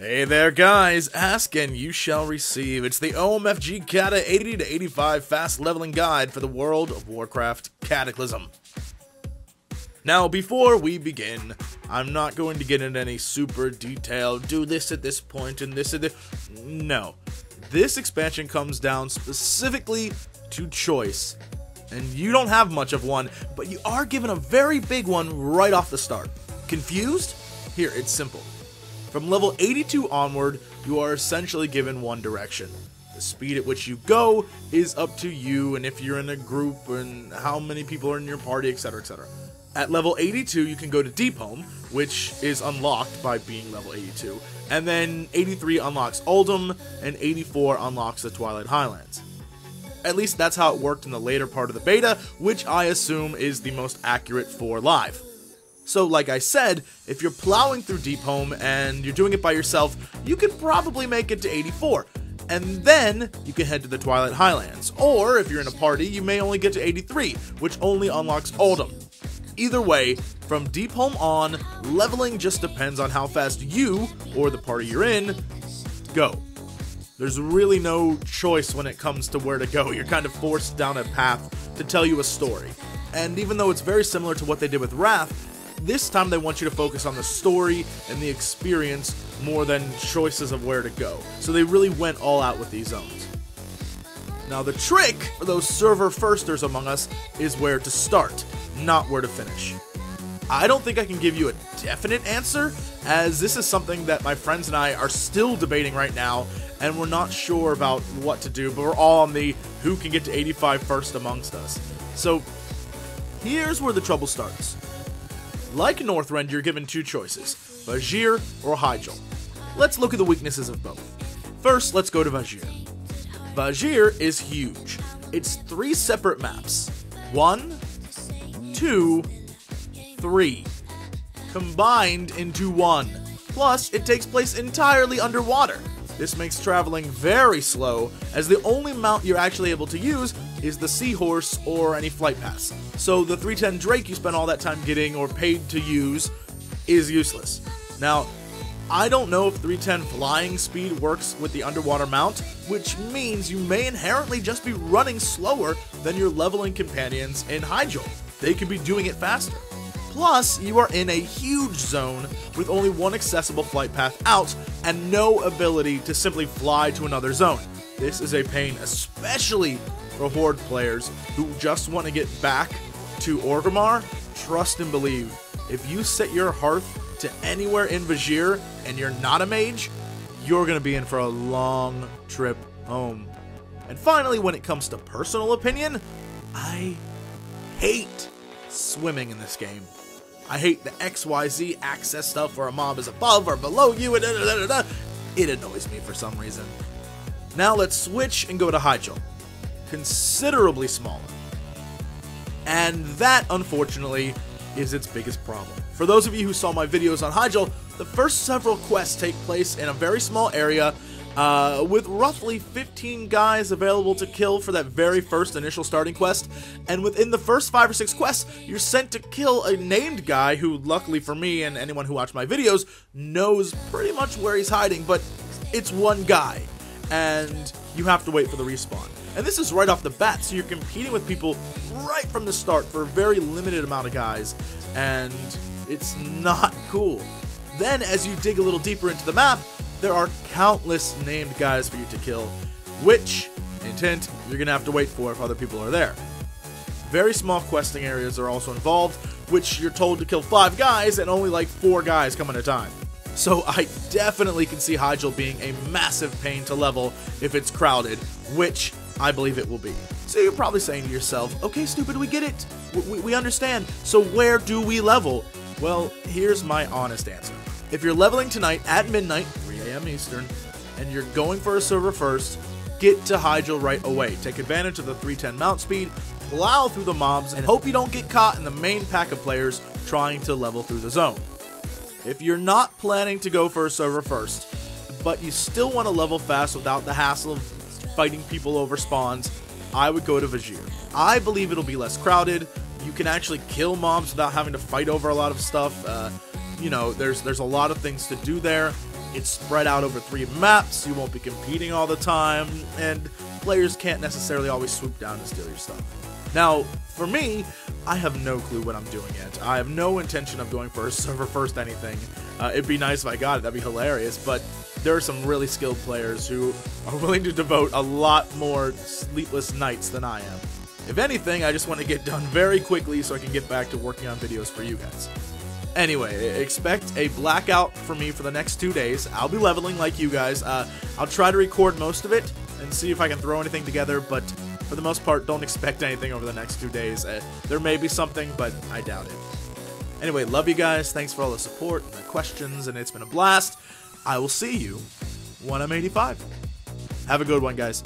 Hey there guys, ask and you shall receive. It's the OMGCATA 80 to 85 fast leveling guide for the World of Warcraft Cataclysm. Now before we begin, I'm not going to get into any super detailed, do this at this point and this at this. No. This expansion comes down specifically to choice. And you don't have much of one, but you are given a very big one right off the start. Confused? Here, it's simple. From level 82 onward, you are essentially given one direction. The speed at which you go is up to you, and if you're in a group, and how many people are in your party, etc, etc. At level 82, you can go to Deep Home, which is unlocked by being level 82, and then 83 unlocks Uldum, and 84 unlocks the Twilight Highlands. At least that's how it worked in the later part of the beta, which I assume is the most accurate for live. So like I said, if you're plowing through Deep Home and you're doing it by yourself, you could probably make it to 84. And then you can head to the Twilight Highlands. Or if you're in a party, you may only get to 83, which only unlocks Uldum. Either way, from Deep Home on, leveling just depends on how fast you, or the party you're in, go. There's really no choice when it comes to where to go. You're kind of forced down a path to tell you a story. And even though it's very similar to what they did with Wrath, this time they want you to focus on the story and the experience more than choices of where to go. So they really went all out with these zones. Now the trick for those server firsters among us is where to start, not where to finish. I don't think I can give you a definite answer, as this is something that my friends and I are still debating right now, and we're not sure about what to do, but we're all on the who can get to 85 first amongst us. So here's where the trouble starts. Like Northrend, you're given two choices, vash'jir or Hyjal. Let's look at the weaknesses of both. First, let's go to vash'jir. Vash'jir is huge. It's 3 separate maps. 1, 2, 3. Combined into one. Plus, it takes place entirely underwater. This makes traveling very slow, as the only mount you're actually able to use is the Seahorse or any flight pass. So the 310 Drake you spent all that time getting or paid to use is useless. Now, I don't know if 310 flying speed works with the underwater mount, which means you may inherently just be running slower than your leveling companions in Hyjal. They could be doing it faster. Plus, you are in a huge zone with only one accessible flight path out and no ability to simply fly to another zone. This is a pain, especially for Horde players who just want to get back to Orgrimmar. Trust and believe, if you set your hearth to anywhere in vash'jir and you're not a mage, you're going to be in for a long trip home. And finally, when it comes to personal opinion, I hate swimming in this game. I hate the XYZ access stuff where a mob is above or below you, and it annoys me for some reason. Now let's switch and go to Hyjal. Considerably smaller. And that, unfortunately, is its biggest problem. For those of you who saw my videos on Hyjal, the first several quests take place in a very small area with roughly 15 guys available to kill for that very first initial starting quest, and within the first 5 or 6 quests, you're sent to kill a named guy who, luckily for me and anyone who watched my videos, knows pretty much where he's hiding, but it's one guy, and you have to wait for the respawn. And this is right off the bat, so you're competing with people right from the start for a very limited amount of guys, and it's not cool. Then, as you dig a little deeper into the map, there are countless named guys for you to kill, which, hint hint, you're going to have to wait for if other people are there. Very small questing areas are also involved, which you're told to kill 5 guys and only like 4 guys come at a time. So I definitely can see Hyjal being a massive pain to level if it's crowded, which I believe it will be. So you're probably saying to yourself, okay stupid, we get it, we understand, so where do we level? Well, here's my honest answer. If you're leveling tonight at midnight, 3 AM Eastern, and you're going for a server first, get to Hyjal right away. Take advantage of the 310 mount speed, plow through the mobs, and hope you don't get caught in the main pack of players trying to level through the zone. If you're not planning to go for a server first, but you still want to level fast without the hassle of fighting people over spawns, I would go to vash'jir. I believe it'll be less crowded. You can actually kill mobs without having to fight over a lot of stuff. You know, there's a lot of things to do there, It's spread out over 3 maps, you won't be competing all the time, and players can't necessarily always swoop down and steal your stuff. Now, for me, I have no clue what I'm doing yet. I have no intention of going for a server first anything. It'd be nice if I got it, that'd be hilarious, but there are some really skilled players who are willing to devote a lot more sleepless nights than I am. If anything, I just want to get done very quickly so I can get back to working on videos for you guys. Anyway, expect a blackout for me for the next 2 days. I'll be leveling like you guys. I'll try to record most of it and see if I can throw anything together, but for the most part, don't expect anything over the next 2 days. There may be something, but I doubt it. Anyway, love you guys. Thanks for all the support and the questions, and it's been a blast. I will see you when I'm 85. Have a good one, guys.